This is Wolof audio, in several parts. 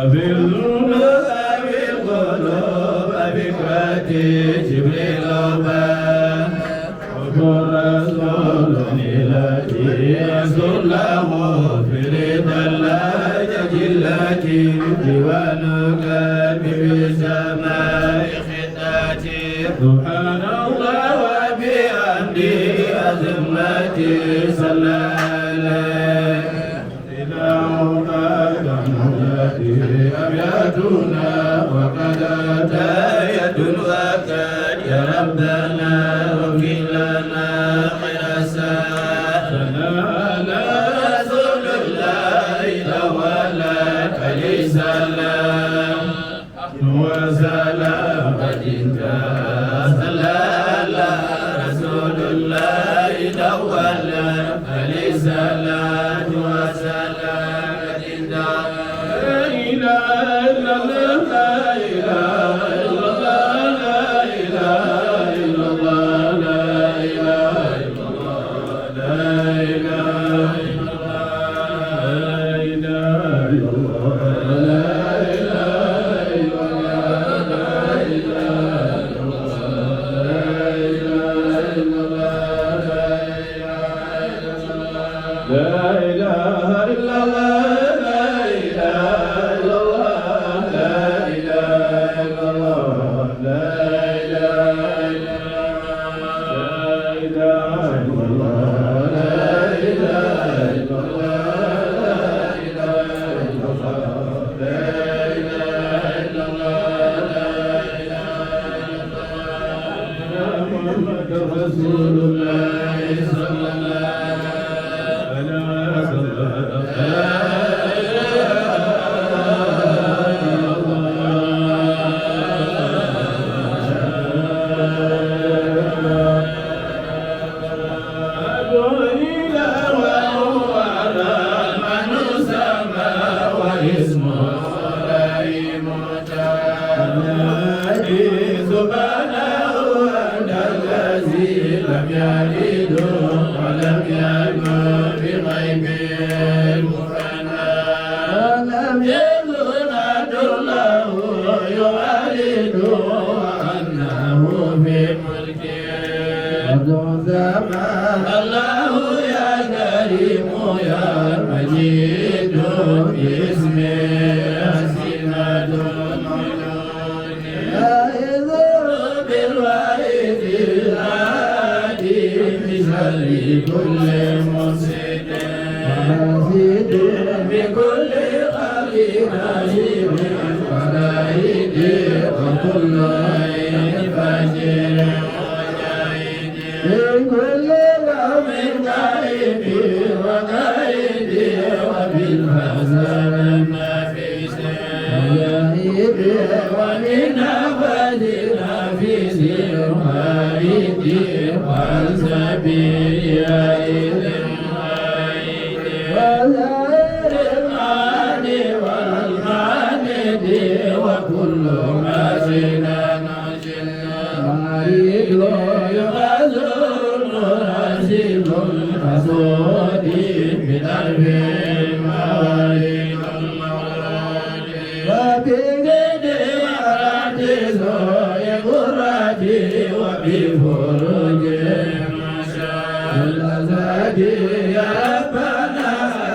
بالذنوب بالقلوب بفكرتي جبريل رسول الذي يسر له في رضا الله جلتي ديوانك بسماء خداتي سبحان الله وبحمده أزمتي صلى عليه إلهنا كمهلته أبياتنا وقد أتى يد وقد يا ربنا واغفر لنا خير ساعتنا على رسول الله ولا عليه سلام وسلام قديم صلى على رسول الله ولا عليه سلام وسلام قديم لا إله إلا الله لا إله إلا الله لا إله إلا الله لا إله إلا الله لا إله إلا الله لا إله إلا الله لا إله إلا الله لا إله إلا الله لا إله إلا الله لا إله إلا الله لا إله إلا الله لا إله إلا الله لا إله إلا الله لا إله إلا الله محمد رسول الله صلى الله عليه سبحانه أنت الذي لم يلد ولم يكن بغيب المثنى ولم يكن له يعرض أنه في ملكه الله يا كريم يا مجيد باسمه سمة المولود يعظ بالوعيد الهادي بشر كل مفسد ومفسد بكل خليل نجيب ولايد وكل عين فاجر وجاهد بكل قوم غائب وقائد وبالحزن النفيس وجاهد ومن عبد النفيس وعيد وعن سبيل عيد وزائر المعاني والمعاند وكل ما شئنا نشئنا مريض يغزل رسيل الحسود بدرب المواليد المولود وبجد وعاتز يقراتي وبفرج مشاء الأزواج يا ربنا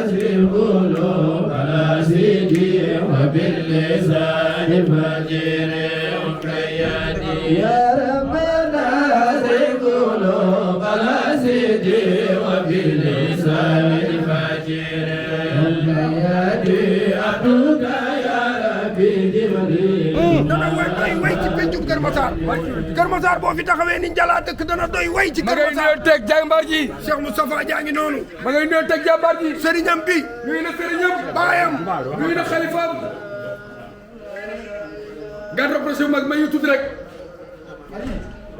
أسر قلوبنا سيدي وباللسان فجر وكيادي يا ربنا أسر قلوبنا سيدي وباللسان فجر وكيادي أبوك يا ربي جبريل dana doy way ci pencum Kër Massar Kër Massar boo fi taxawee ni Njala dëkk dana doy way ci Kër Massar ma ngay teg jàmbaar ji Cheikh Moustapha jaa ngi noonu ma ngay ñëw teg jàmbaar ji sëriñam bi nuyu na sëriñam baayam nuyu na xalifaam garde rapproché bu mag may ñu tudd rek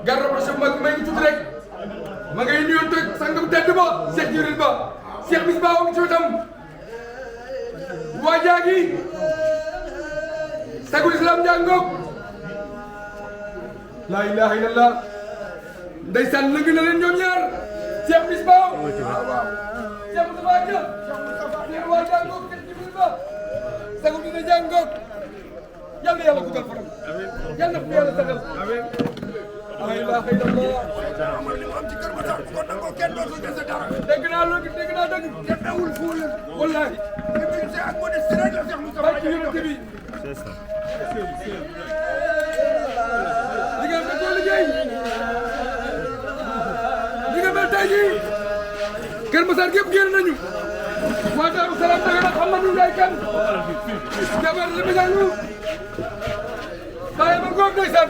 garde rapproché bu mag may ñu tudd rek ma ngay nuyu teg sang bu tedd ba Cheikh Jibril Ba Cheikh bis ba woon ci wetam waa jaagi sagul islam jàngoog la ilaha illallah ndeysaan lëng na leen ñoom ñaar Cheikh bis ba Cheikh Moustapha Dia Cheikh waa jàngoog Cheikh Jibril Ba sagul dina jàngoog yal na yàlla guddal faram yal na ko yàlla saxal la ilaha illallah amal li mu am ci Kër Massar kon nangoo kenn dootul dese dara dégg naa loolu dégg naa dëgg kenn dawul fuul wallahi humilité ak modestie rek la Cheikh Moustapha barki yonent bi li nga mel ko liggéey li nga mel tey jii Kër Massar gépp génn nañu waa Daaru Salaam da nga xam nañu ngay kan jabar li mu jàngu bàyyi ma góob ndeysaan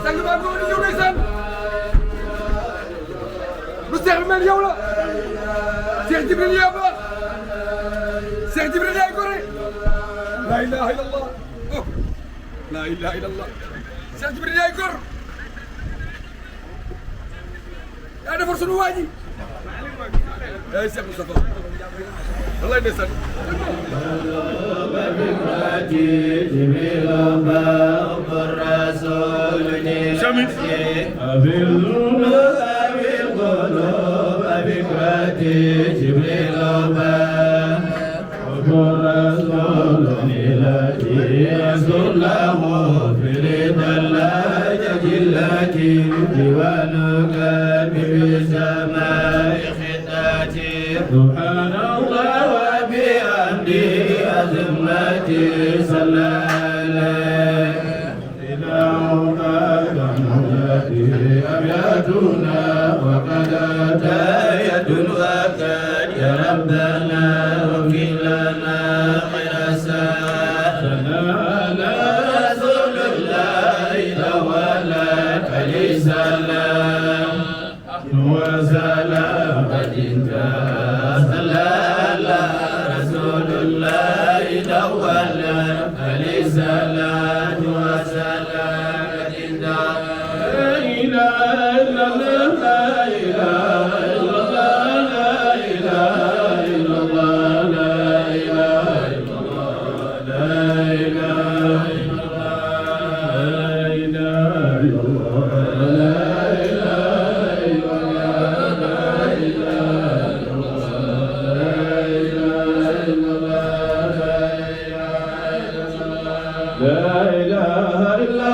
sang baa góob ni ñëw ndeysaan lu Cheikh bi mel yow la Cheikh Jibril yaa baax Cheikh Jibril yaay gore la ilaha illallah oh la ilaha illallah Cheikh Jibril yaay gor yaa defar sunu waa ji ay Cheikh Moustapha wallaay ndeysaan سبحان الله وبحمده أزمتي صلى عليه إلى عقاد مهجته أبياتنا وقد أتايت وقد يا ربنا وفي لنا خير ساعتنا على رسول الله ولا عليه سلام وسلام قد انتهى رسول الله دولا عليه الصلاة والسلام قد انتهى لا إله إلا الله لا إله إلا الله لا إله إلا الله لا إله إلا الله لا إله إلا الله لا إله إلا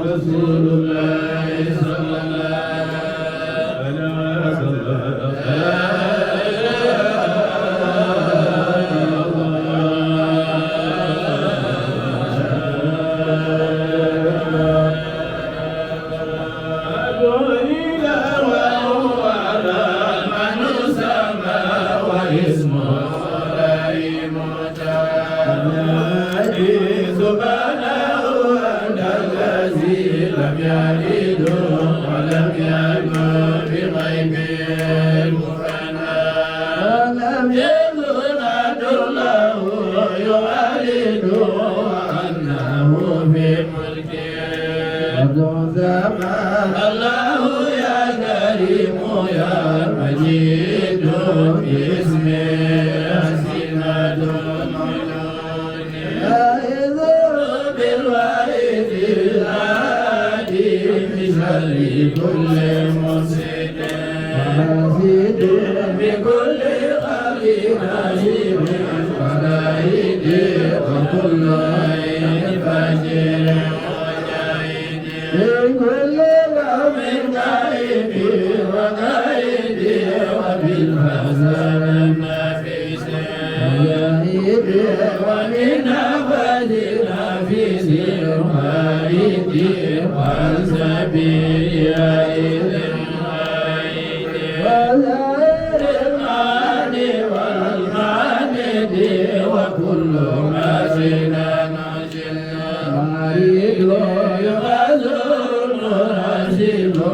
رسول الله صلى الله عليه الله يا كريم يا مجيد باسمه سمة الملون يائذ بالوارث الهادي بشر كل مفسد ومفسد بكل قلب نجيب ورائد وكل عين فاجر كل يوم غائب وغائب وبالحزن النفيس غائب ومن أبد نفيس غائب والسبيل غائب وزائر المعاد والحامد وكل ما زلنا مريض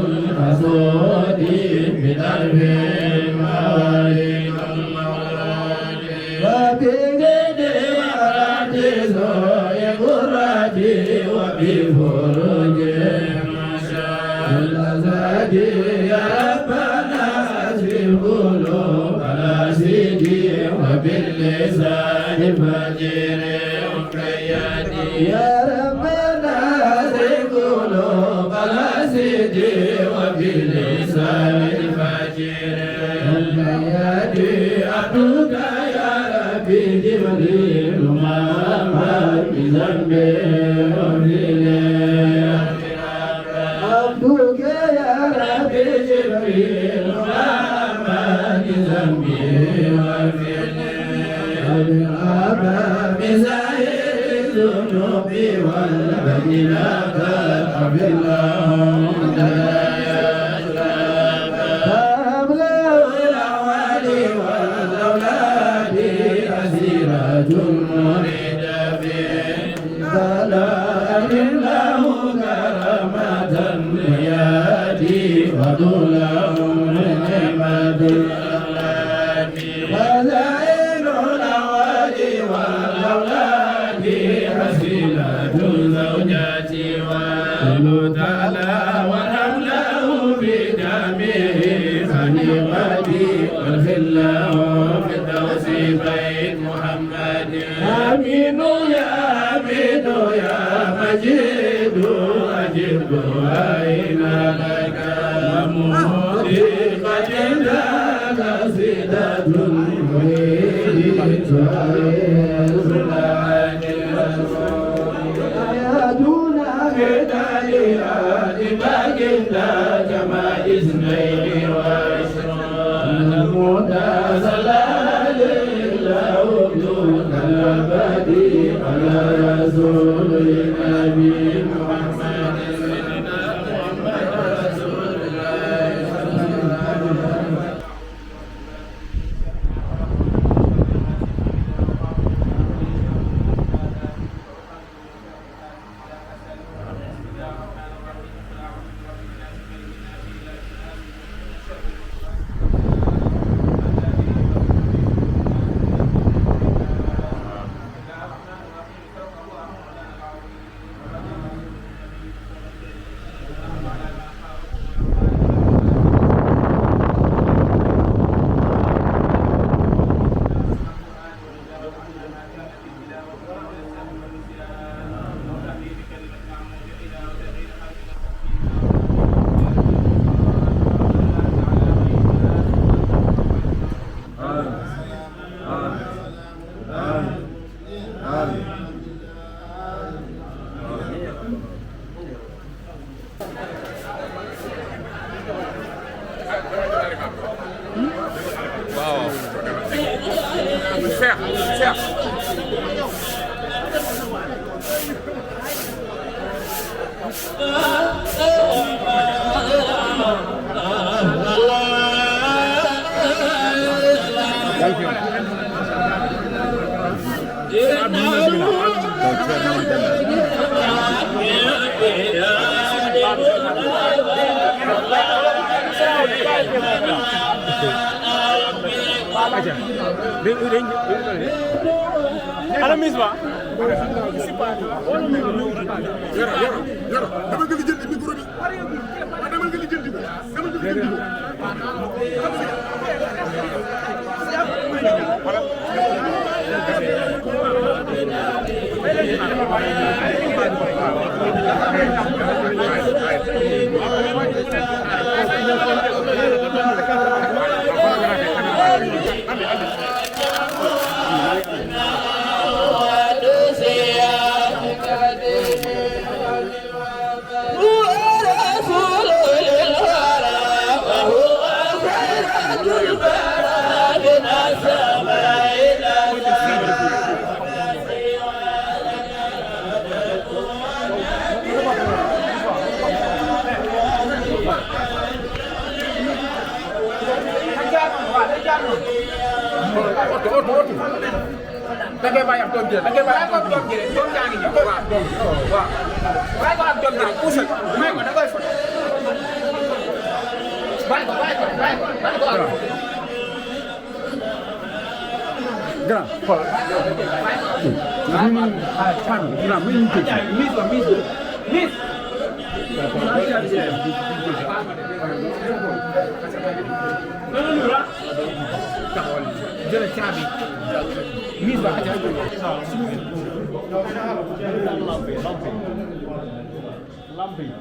الحسود بقلب المواليد المولود وبقد مراتي زوي قراتي وبفروج والقيادي يا ربنا أسر قلوبنا سيدي وباللسان الفجر والقيادي يا ربنا أسر قلوبنا سيدي وباللسان الفجر والقيادي أبوك يا ربي جبريل محمد بذنبي عبدك يا ربي جبريل محمد ذنبي وفعلي الأبى بزاهر الذنوب والبدنا فاغفر لهم المريد في بلاء له كرامة لياتي وطوله نعمة الأولاد خزائن الأواد والأولاد حسيلة الزوجات والمتعلى والأملاء في جميع خليقتي والخلة في التوصيفين محمد آمين يا عبيد يا مجيد أجب دعائنا لك وموتي قد لك قصيدة المريد سؤال آياتنا بدايات باقينا كما اثنين وعشرون متسلل الأبدي على رسول النبي محمد سيدنا محمد رسول الله صلى الله عليه وسلم da ngay bàyyi ak doom jël da ngay bàyyi ak doom jël doom jaa ngi ñëw waaw waaw bàyyi ko ak doom jël puusal may ko da koy fot bàyyi ko grand xool fan grand muy ñu tëj mis taxawal jëlal caabi mise ba xaja lampe yi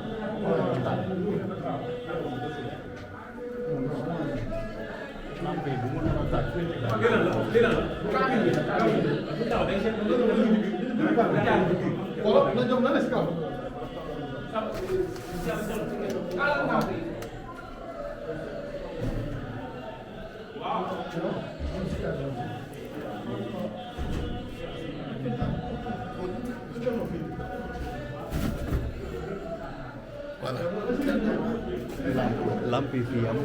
lampi fii am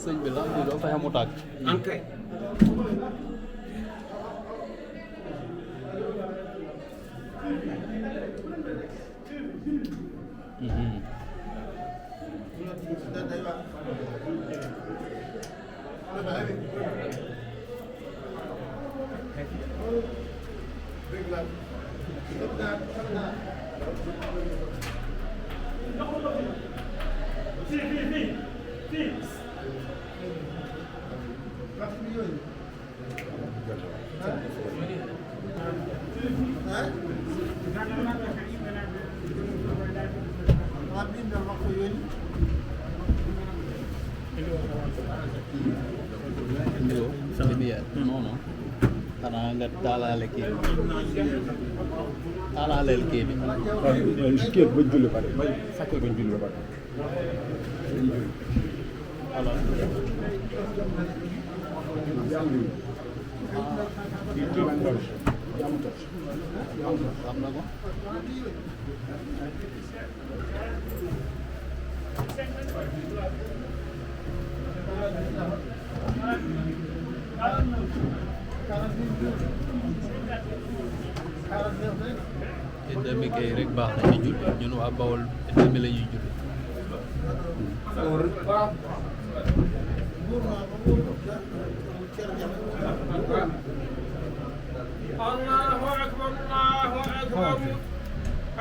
sëñ bi lampi doo fexe mu tàkk ankay lumière non non xanaa nga taalaale kii bi taalaaleel kii bi kii ba julli pare ba sàkkal ba julli ba pare alors xam na ko te demi kay rek baax na ñu julli ñun waa Bawol demi la ñuy julli الله أكبر الله أكبر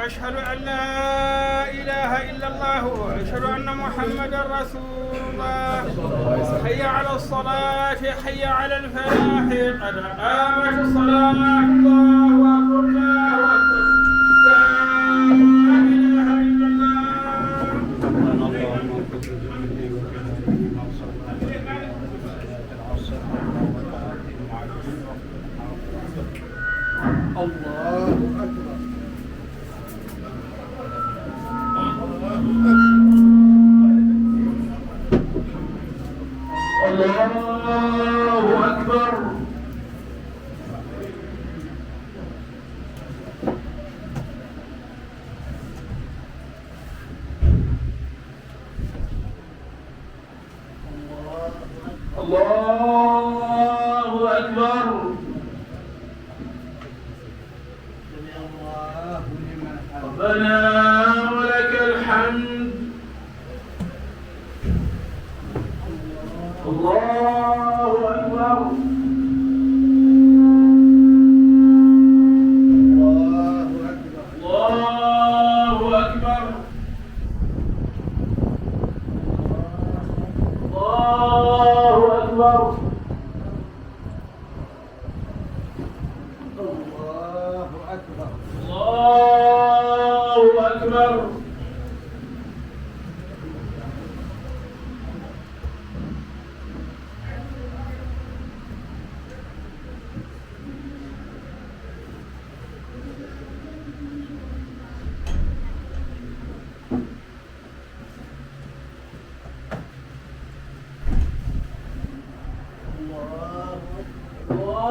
أشهد أن لا إله إلا الله وأشهد أن محمدا رسول الله حي على الصلاة حي على الفلاح قد قامت الصلاة الله أكبر الله أكبر لا إله إلا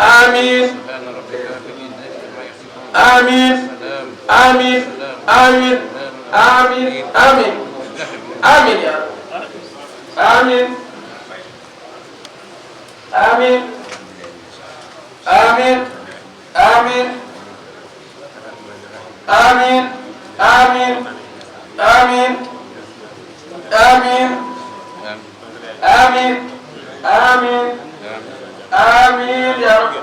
آمين آمين آمين آمين آمين آمين آمين يا رب آمين آمين آمين آمين آمين آمين آمين آمين آمين آمين آمين يا رب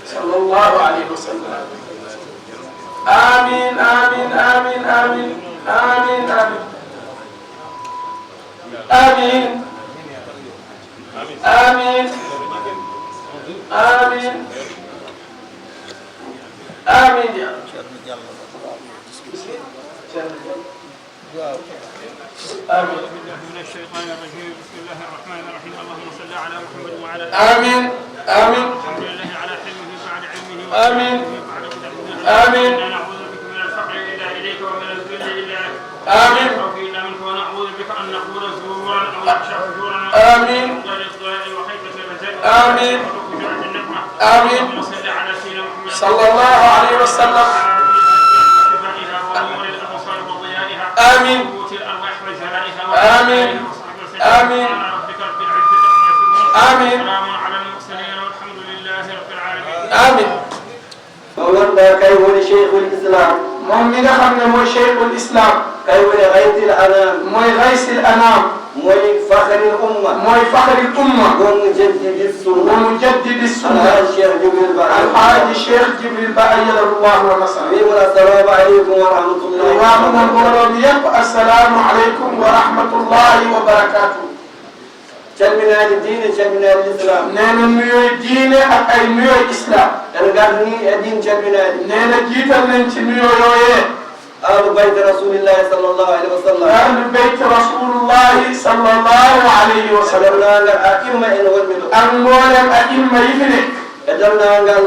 صلى الله عليه وسلم آمين آمين آمين آمين آمين آمين آمين آمين آمين آمين يا رب آمين من الشيطان الرجيم بسم الله الرحمن الرحيم اللهم صل على محمد وعلى آمين آمين الحمد لله على حلمه بعد علمه آمين بعد قدرته آمين نعوذ بك من الفقر إلا إليك ومن الذل إلا لك آمين الخوف إلا منك ونعوذ بك أن نقول زورا أو نخشى فجورا آمين الإضلال وخيبة الرجاء آمين وفجرة النقمة آمين اللهم صل على سيدنا محمد صلى الله عليه وسلم شفائها ونور الأبصار وضيائها آمين وقوت الأرواح وجلائها آمين آمين ربك رب العزة عما يصفون آمين سلام على المرسلين والحمد لله رب العالمين آمين مولانا كي ولي شيخ الإسلام moom mi nga xam ne mooy cheikhul islam كي ولي غيث الأنام mooy raysil anam موي فخر الأمة mooy faxril umma ومجدد السنة ومجدد السنة الحاج الشيخ جبريل بقى alxaaji cheikh jibril ba ayyadahu llahu wa nasara السلام عليكم ورحمة الله waaw moom mbooloo mi yëpp asalaamu aleykum wa rahmatullahi wa barakaatu. calminaade diine calminaade l'islam nee na nuyooy diine ak ay nuyooy islam. en gardini e ɗin calminaade nee na jiital nañ ci nuyoo yooyee ahlu bayt rasulillahi sallallahu alayhi wa sallam ahlu bayt rasulullahi sallallahu alayhi wa sallam demnaangal a'imma en wonɓe ɗo ak mboolem a'imma yi fi nekk e demnaangal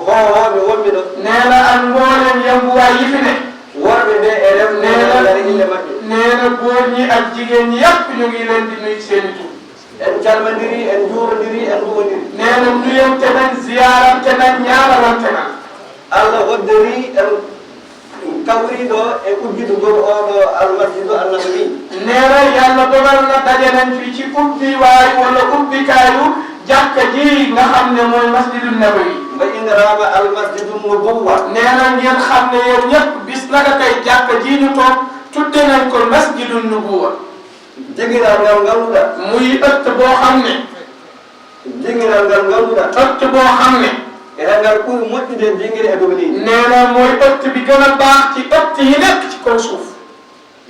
hoowooɓe wonɓe ɗo nee na ak mboolem yënguwaay yi fi nekk worɓe ɓe e remnare ille maɓɓe nee na góor ñi ak jigéen ñi yëpp ñu ngi leen di nuyu seeni tur en calmodiri en juurodiri en ɗumodiri nee na nuyante nañ ziyaarante nañ ñaanalante nañ allah hoddori en kawriɗo e udditugol oɗo almasjidu annabawi nee na yàlla dogal na daje nañ fi ci ubbi waay wala ubbikaayu jàkka ji nga xam ne mooy masjidu nabawi mba indirama almasjidu nubuwa nee na ngeen xam ne yéen ñëpp bis naka tey jàkka ji ñu toog tudde nañ ko masjidu nubuwa jegiral ngal ganduɗa muy ëtt boo xam ne jegiral ngal ganduɗa ëtt boo xam ne e ngal ɓuuri moƴƴude jingiri e dow leydi nee na mooy ëtt bi gën a baax ci ëtt yi nekk ci kaw suuf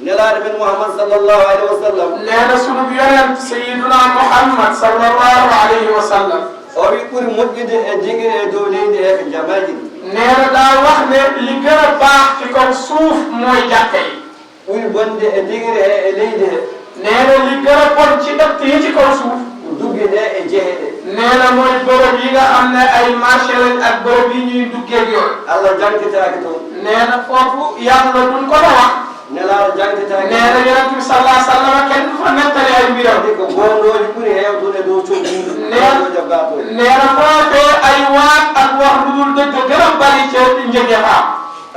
nelaɗo men mouhammad sallllahu alayhi wa sallam nee na sunu yonent sayiduna muhammad sallallahu alayhi wa sallam o wi ɓuuri moƴƴude e jingiri e dow leydi e ko jamaji nee na daa wax ne li gën a baax ci kaw suuf mooy jàkka yi ɓuuri bonde e jingiri e leydi he nee na li gën a bon ci ëtt yi ci kaw suuf dugge ɗe e jeehe ɗe nee na mooy bërëb yi nga xam ne ay marché lañ ak bërëb yi ñuy duggeeg yooyu allah jangtitaki toon nee na foofu yàlla duñ ko la wax nelaɗo jangtitaki nee na yonent bi sallallahu alayhi wa sallam kenn du fa nettali ay mbiram adi ko gonɗoji ɓuuri hewtude dow coggudu gonɗoji gato nee na foofee ay waat ak wax lu dul dëgg gën a bari ca njëge faam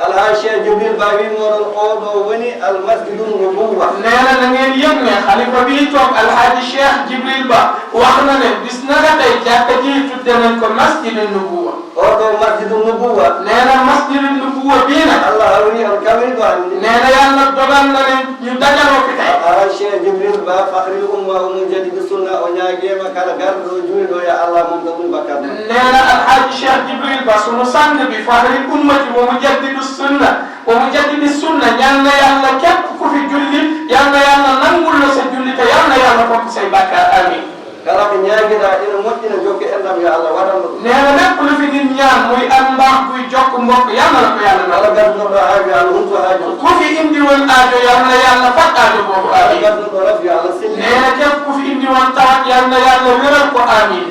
alhaji cheikh jibril ba wimoɗon oɗo woni almasjidu nubuwa nee na na ngeen yëg ne xalifa bii toog alhaji cheikh jibril ba wax na ne bis naka tey jàkka ji tudde nañ ko masjidu nubuwa oɗo masjidu nubuwa nee na masjidu nubuwa bii nag allah hawri on kamri ɗo hannde nee na yàlla dogal na ne ñu dajaloo fi tey alhaji cheikh jibril ba fahril umma o mujadidi sunna o ñaaguema kala garɗo ɗo juuri ɗo ya allah mum tagum bakkat nee na alhaji cheikh jibril ba sunu sang bi fahril ummati wa mujaddidu sunna wa mujaddidi sunna ñaan na yàlla képp ku fi julli yal na yàlla nangul la sa julli te yal na yàlla fokk say bàkkaar amin kala ko ñaaguiɗa ina moƴƴina jokke enɗam yo allah waɗanno ɗum nee na lépp lu fi nit ñaan muy ak mbaax buy jokk mbokk yal na la ko yàlla na allah gaddunoɗo haajo yo allah hunto haajo ku fi indi woon aajo yal na yàlla faj aajo boobu allah amin gaddunoɗo raf yo allah silli nee na képp ku fi indi woon tawat yal na yàlla wéral ko amin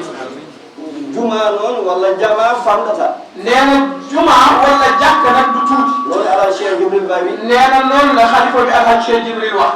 juma noon walla jama famɗata nee na juma wala jàkk nag du tuuti. loolu ala Cheikh Jibril Ba bi. nee na noonu la xalifa bi Alhaji Cheikh Jibril wax.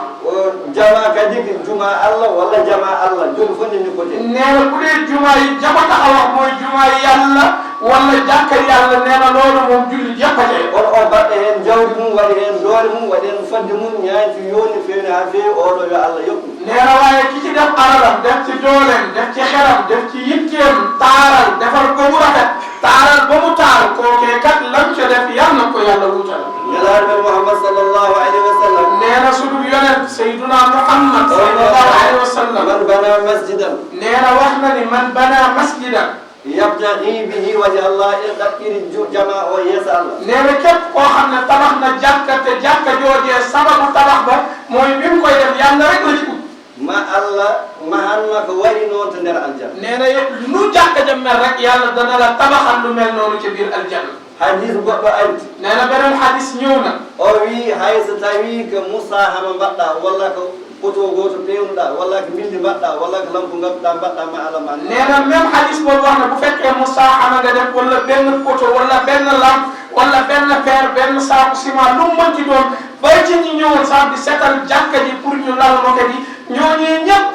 jama kadi juma Allah wala jama Allah joni fof ni ko de. nee na bu dee juma yi jama tax a wax mooy juma yàlla wala jàkka yàlla nee na loolu moom julli jàppate. on o baɗɗo heen jawdi mum waɗi heen doole mum waɗi heen fodde mum ñaati yoni feewni ha feewi oɗo yo Allah yokku. nee na waaye ki ci def alalam def ci dooleem def ci xelam def ci yitteem taaral defar ko mu rafet taaral ba mu taal kookee kat lam ca def yal na ko yàlla wutal. yàlla Muhammad sallallahu alayhi wa sallam. nee na sunu yonent Seydina Muhammad sallallahu alayhi wa sallam. man bana masjidan. nee na wax na ni man bana masjidan. yabtaghi bihi wajha Allah iri jama o yeesa Allah. nee na képp koo xam ne tabax na jàkka te jàkka joojee sababu tabax ba mooy bi mu koy def yàlla rek la ci ut. ma Allah ma hanma ko wari noon to nder aljanna. nee na nu jàkka ja mel rek yàlla dana la tabaxal lu mel noonu ci biir aljanna. hadis goɗɗo arti. nee na beneen hadis ñëw na. o wi hay so tawi ko musahama mbaɗɗa walla ko poto goto pewnuɗa walla ko bindi mbaɗɗa walla ko lampu ngabduɗa mbaɗɗa ma Allah ma. nee na même hadis boobu wax na bu fekkee musahama nga def wala benn poto wala benn lamp wala benn fer benn saaku ciment lu mu mënti doon ba ci ñi ñëwoon sax di setal jàkka ji pour ñu lal moket yi ñooñu ñëpp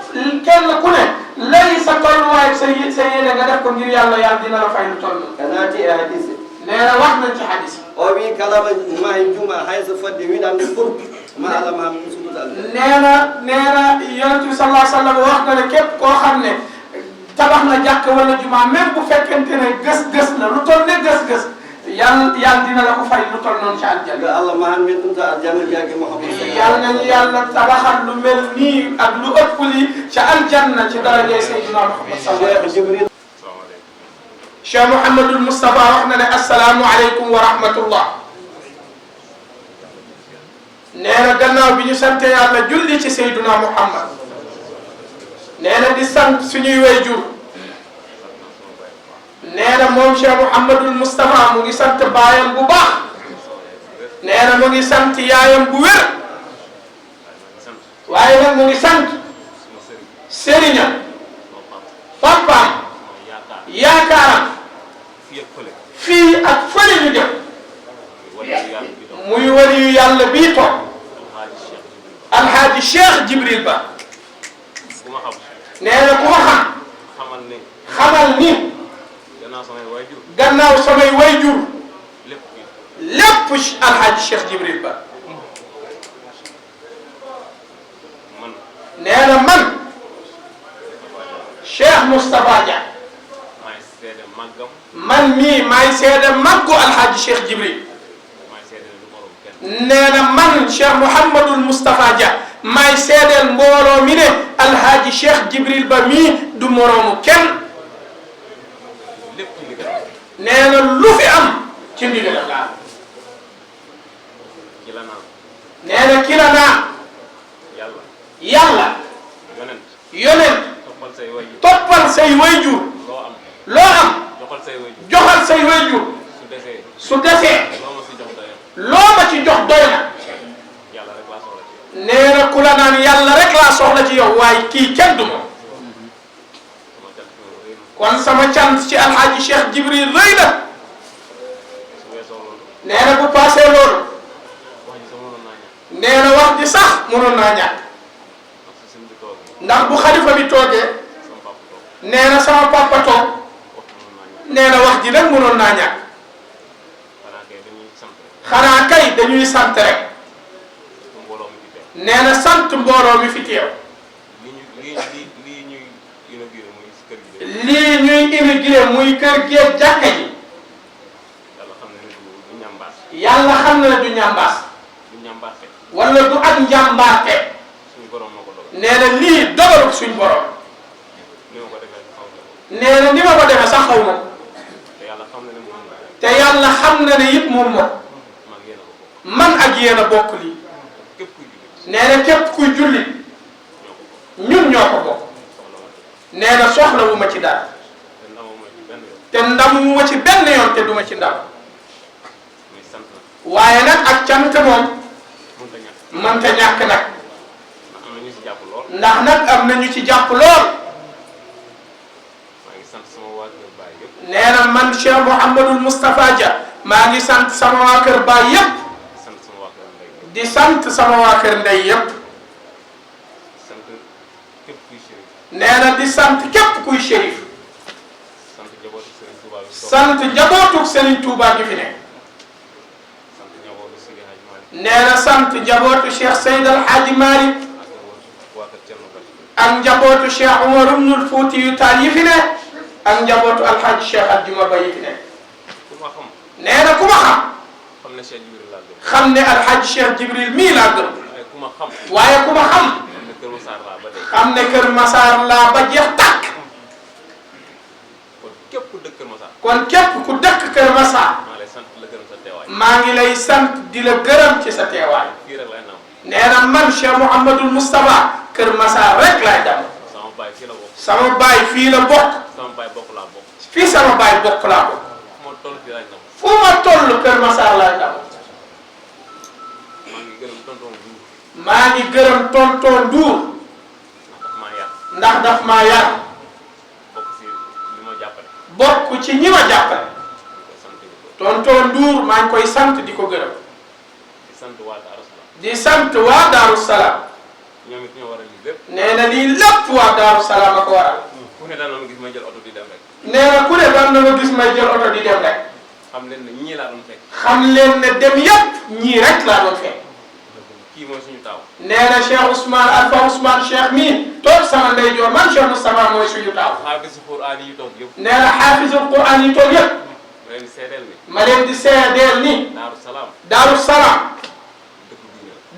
kenn ku ne lay sa tolluwaay sa yéene nga def ko ngir yàlla dina la fay lu toll. kanati e hadis. nee na wax nañ ci hadis. o wi kalama mahi juma hay so fodde wiɗande pour ma Allah ma musuduɗa. nee na yonent bi sallallahu alayhi wa sallam wax na ne képp koo xam ne tabax na jàkk wala juma même bu fekkente ne gës-gës la lu toll ne gës-gës yàlla dina la ko fay lu toll noonu ci aljanna. Allah ma han min ɗum to aljanna biyake Muhammad. yàlla nañu yàlla tabaxal lu mel nii ak lu ëpp lii ci aljanna ci darajay Seydina Muhammad sallallahu alayhi wa sallam. Cheikh Mouhamadul Moustapha wax na ne asalaamualeykum wa rahmatullah. nee na gannaaw bi ñu sante yàlla julli ci Seydina Muhammad. nee na di sant suñuy wayjur. nee na moom Cheikh Mouhamadul Moustapha mu ngi sant baayam bu baax. nee na mu ngi sant yaayam bu wér. waaye nag mu ngi sant sëriñam papaam yaakaaram fii ak fële ñu jëm muy waliyu yàlla bii toog Alhaji Cheikh Jibril Ba. nee na ku ma xam xamal ni gannaaw samay wayjur lépp Alhaji Cheikh Jibril Ba. nee na man Cheikh Moustapha Dia man mii maay seede màggu Alhaji Cheikh Jibril. nee na man Cheikh Mouhamadul Moustapha Dia maay seedeel mbooloo mi ne Alhaji Cheikh Jibril Ba mii du moroomu kenn. nee na lu fi am ci ndigal la. nee na ki la naa yàlla yonent toppal say wayjur loo am joxal say wayjur su desee loo ma ci jox doy na. nee na ku la naan yàlla rek laa soxla ci yow waaye kii kenn du moom. kon sama cant ci Alhaji Cheikh Jibril rëy na. nee na bu paasee loolu nee na wax ji sax mënoon naa ñàkk ndax bu xalifa bi toogee nee na sama papa toog nee na wax ji nag mënoon naa ñàkk xanaa kay dañuy sant rek nee na sant mbooloo mi fi teew lii ñuy inauguré muy kër gi ak jàkka ji yàlla xam na ne du ñambaas wala du ak njàmbaarte nee na lii dogalu suñ borom nee na ni ma ko defee sax xaw ma te yàlla xam na ne it moom moom man ak yéen a bokk lii nee na képp kuy jullit ñun ñoo ko bokk nee na soxla wu ma ci dara te ndamu ma ci benn yoon te du ma ci ndam waaye nag ak cant moom mënta ñàkk nag ndax nag am na ñu ci jàpp lool nee na man Cheikh Mouhamadul Moustapha Dia maa ngi sant sama waa kër baay yépp di sant sama waa kër ndey yépp nee na di sant képp kuy shérif sant njabootug Serigne Touba gi fi ne nee na sant njabootu Cheikh Seydi El Hadji Malick ak njabootu Cheikh Omar Ibnul Fuutiyu Taal yi fi ne ak njabootu Alhaji Cheikh Aljuma Ba yi fi ne nee na ku ma xam ne Alhaji Cheikh Jibril mii laa gëm waaye ku ma xam ne Kër Massar laa ba jeex tàkk kon képp ku dëkk Kër Massar maa ngi lay sant di la gërëm ci sa teewaay nee na man Cheikh Mouhamadul Moustapha Kër Massar rek laay dem sama baay fii la bokk fii sama baay bokk laa bokk fu ma toll Kër Massar laay dem maa ngi gërëm tonton Ndour ndax daf maa yar bokk ci ñi ma jàppale tonton Ndour maa ngi koy sant di ko gërëm di sant waa Daaru Salaam nee na lii lépp waa Daaru Salaam a ko waral nee na ku ne daan na ma gis may jël oto di dem rek xam leen ne dem yépp ñii rek laa doon fekk nee na Cheikh Ousmane Alpha Ousmane Cheikh mii toog sama ndeyjoor man Cheikh Moustapha mooy suñu taaw nee na xaafisul Qur'an yi toog yépp ma leen di seedeel ni Daaru Salaam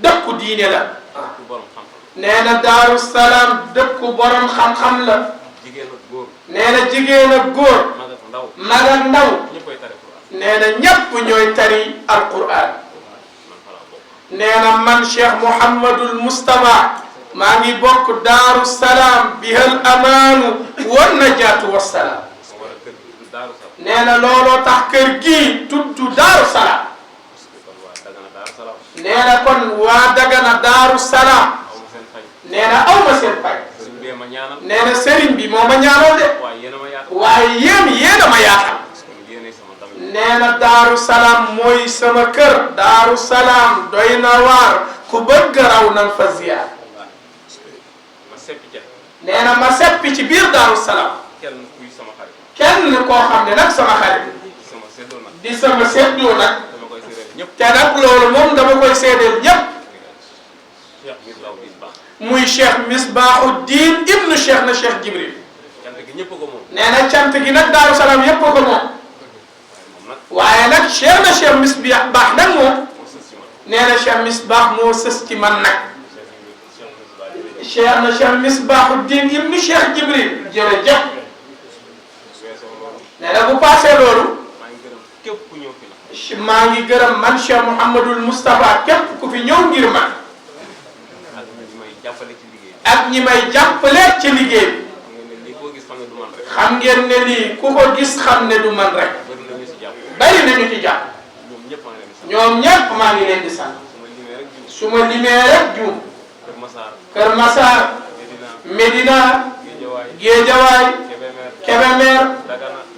dëkku diine la nee na Daaru Salaam dëkku borom xam-xam la nee na jigéen ak góor mag ak ndaw nee na ñépp ñooy tari alquran nee na man Cheikh Mouhamadul Moustapha maa ngi bokk Daaru Salaam bihal amaanu wan najaatu wassalaam nee na looloo tax kër gii tudd Daaru Salaam nee na kon waa Dagana Daaru Salaam nee na aw ma seen fay nee na sëriñ bi moo ma ñaanal de waaye yéen a ma yaatal nee na Daaru Salaam mooy sama kër Daaru Salaam doy na waar ku bëgg raw nan fa ziyaar nee na ma seppi ci biir Daaru Salaam kenn koo xam ne nag sama xarit di sama seddoo nag te nag loolu moom dama koy seedeel ñépp muy Cheikh Misbahuddin ibnu Cheikh na Cheikh Jibril nee na cant gi nag Daaru Salaam yépp ko moom waaye nag Cheikh na Cheikh Misbah nag moom nee na Cheikh Misbah moo sës ci man nag Cheikh na Cheikh Misbahuddin ibnu Cheikh Jibril jërëjëf nee na bu passé loolu maa ngi gërëm man Cheikh Mouhamadul Moustapha képp ku fi ñëw ngir man ak ñi may jàppale ci liggéey bi xam ngeen ne lii ku ko gis xam ne du man rek bari nañu ci jàpp ñoom ñépp maa ngi leen di sant su ma limee rek juum Kër Massar Médina Géejawaay Kébémer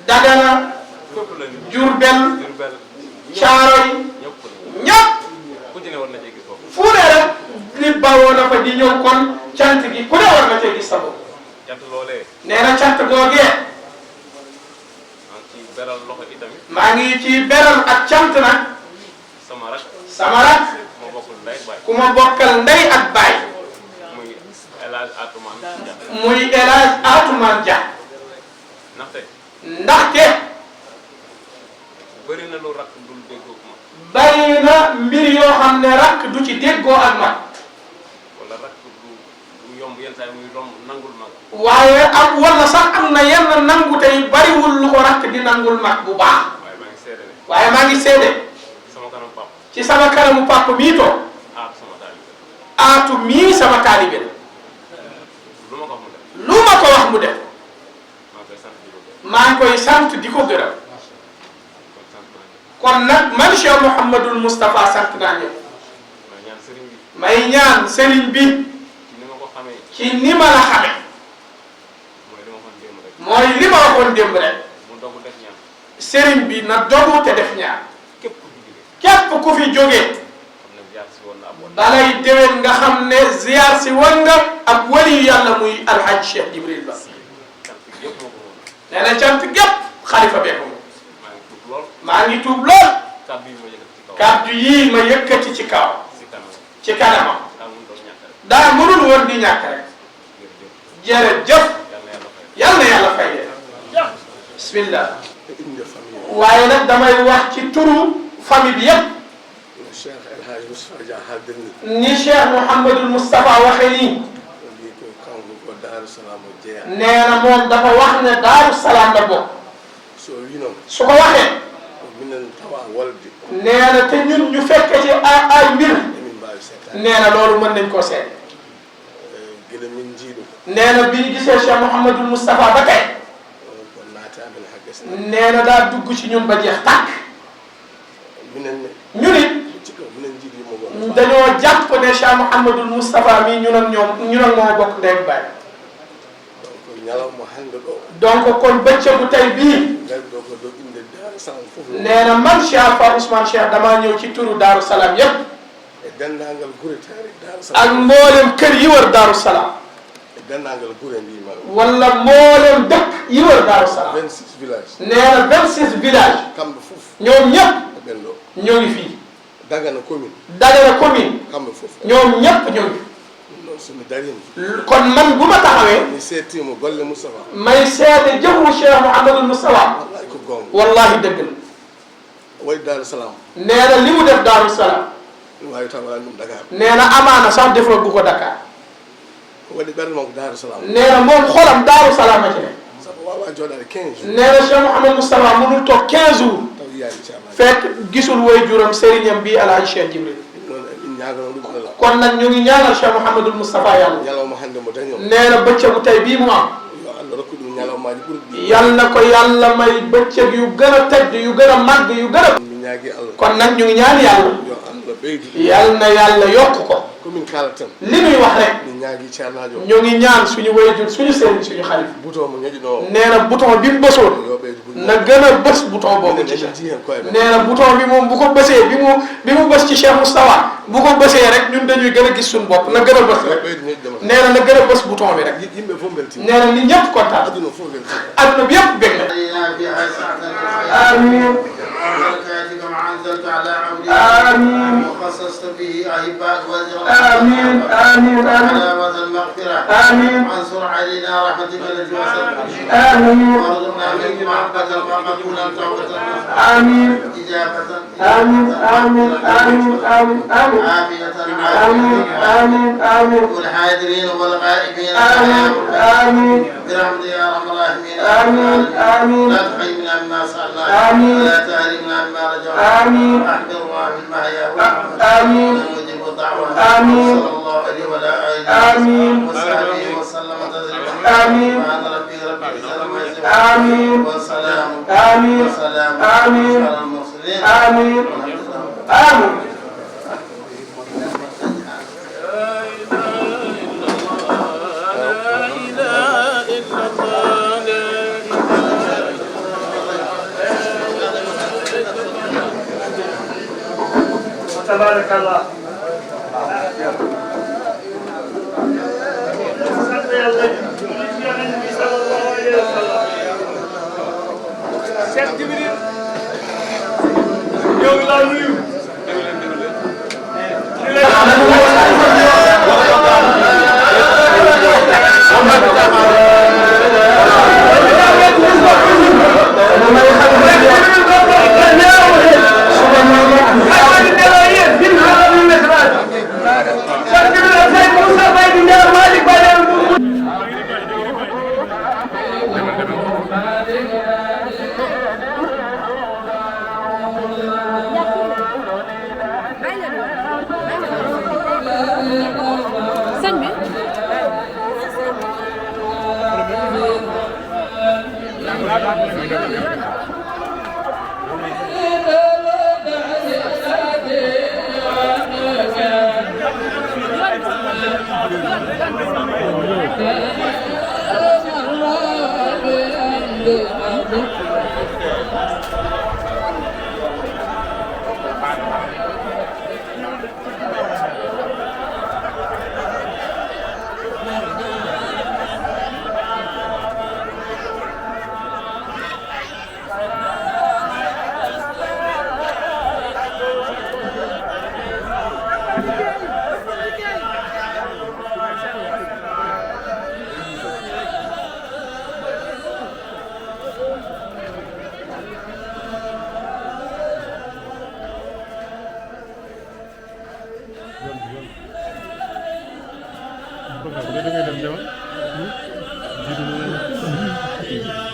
Dagana Diourbel Caaroy ñépp fu ne rek li bawoo na fa di ñëw kon cant gi ku ne war na cee gis sa bopp nee na cant googee maa ngi ci beral ak cant nag sama rak ku ma bokkal ndey ak baay muy El Hadj Atoumane Dia ndaxte bari na mbir yoo xam ne rakk du ci déggoo ak mag waaye am wala sax am na yenn nangu tey bariwul lu ko rakk di nangul mag bu baax waaye maa ngi seede ci sama kanamu papa mii toog aatu mii sama taalibe lu ma ko wax mu def maa ngi koy sant di ko gërëm kon nag man Cheikh Mouhamadul Moustapha sant naa ñëpp may ñaan sëriñ bi ci ni ma la xame mooy li ma waxoon démb rek sëriñ bi na dogu te def ñaan képp ku fi jógee balay déwén nga xam ne ziar si woon nga ak wali yàlla muy alhaj Cheikh Jibril Ba nee na cant gépp xalifa bee ko moom maa ngi tuub lool kàddu yii ma yëkkati ci kaw ci kanamam daa mënul woon di ñàkk rek jërëjëf yal na yàlla fay leen bismillah waaye nag damay wax ci turu famille bi yëpp ni Cheikh Mouhamadul Moustapha waxee nii nee na moom dafa wax ne Daaru Salaam la bokk su ko waxee nee na te ñun ñu fekke ci ay mbir nee na loolu mën nañ koo seet nee na bi ñu gisee Cheikh Mouhamadul Moustapha ba tey nee na daa dugg ci ñun ba jeex tàkk ñu nit dañoo jàpp ne Cheikh Mouhamadul Moustapha mii ñun ak moo bokk ndey ak baay donc kon bëccëgu tey bii nee na man Cheikh Fa Ousmane Cheikh damaa ñëw ci turu Daaru Salaam yépp ak mboolem kër yi wër Daaru Salaam wala mboolem dëkk yi wër Daaru Salaam nee na 26 villages ñoom ñëpp ñoo ngi fii Dagana commune ñoom ñëpp ñoo ngi kon man bu ma taxawee may seede jëfu Cheikh Mouhamadul Moustapha wallahi dëgg la nee na li mu def Daaru Salaam nee na amaana sax defoo bu ko Dakar nee na moom xolam Daaru Salaam a ci ne nee na Cheikh Mouhamadul Moustapha mënul toog 15 jours fekk gisul way juram sëriñam bi Alhaji Cheikh Jibril kon nag ñu ngi ñaanal Cheikh Mouhamadul Moustapha yàlla nee na bëccëgu tey bii mu am yal na ko yàlla may bëccëg yu gën a tedd yu gën a màgg yu gën a kon nag ñu ngi ñaan yàlla yal na yàlla yokk ko li ñuy wax rek ñu ngi ñaan suñu wayjur suñu sëriñ suñu xalif nee na bouton bi mu bësoon na gën a bës bouton boobu ci nee na bouton bi moom bu ko bësee bi mu bës ci Cheikh Moustapha bu ko bësee rek ñun dañuy gën a gis suñu bopp na gën a bës rek nee na gën a bës bouton bi rek nee na nit ñëpp kontaan adduna bi yëpp bég na amiin كما أنزلت على عبدك آمين وخصصت به أهباء آمين آمين علامة المغفرة آمين وانصر علينا رحمتك التي وصلت آمين وارزقنا منك محبة وقبولا توبة آمين إجابة آمين آمين آمين آمين آمين عافية آمين آمين آمين والحاضرين والغائبين آمين آمين برحمتك يا أرحم الراحمين آمين آمين لا تحرمنا مما سألناك آمين ولا تحرمنا مما رجعنا آمين أحمد الله في المحيا والممات آمين ونجيب الدعوة آمين صلى الله عليه وعلى آله آمين وصحبه وسلم تسليما آمين سبحان ربك رب العزة عما يصفون آمين والسلام آمين والسلام آمين على المرسلين آمين آمين تبارك الله Cheikh Jibril ñoo ngi laa nuyu sëñ bi Thank you. da ngay dem demal jiitu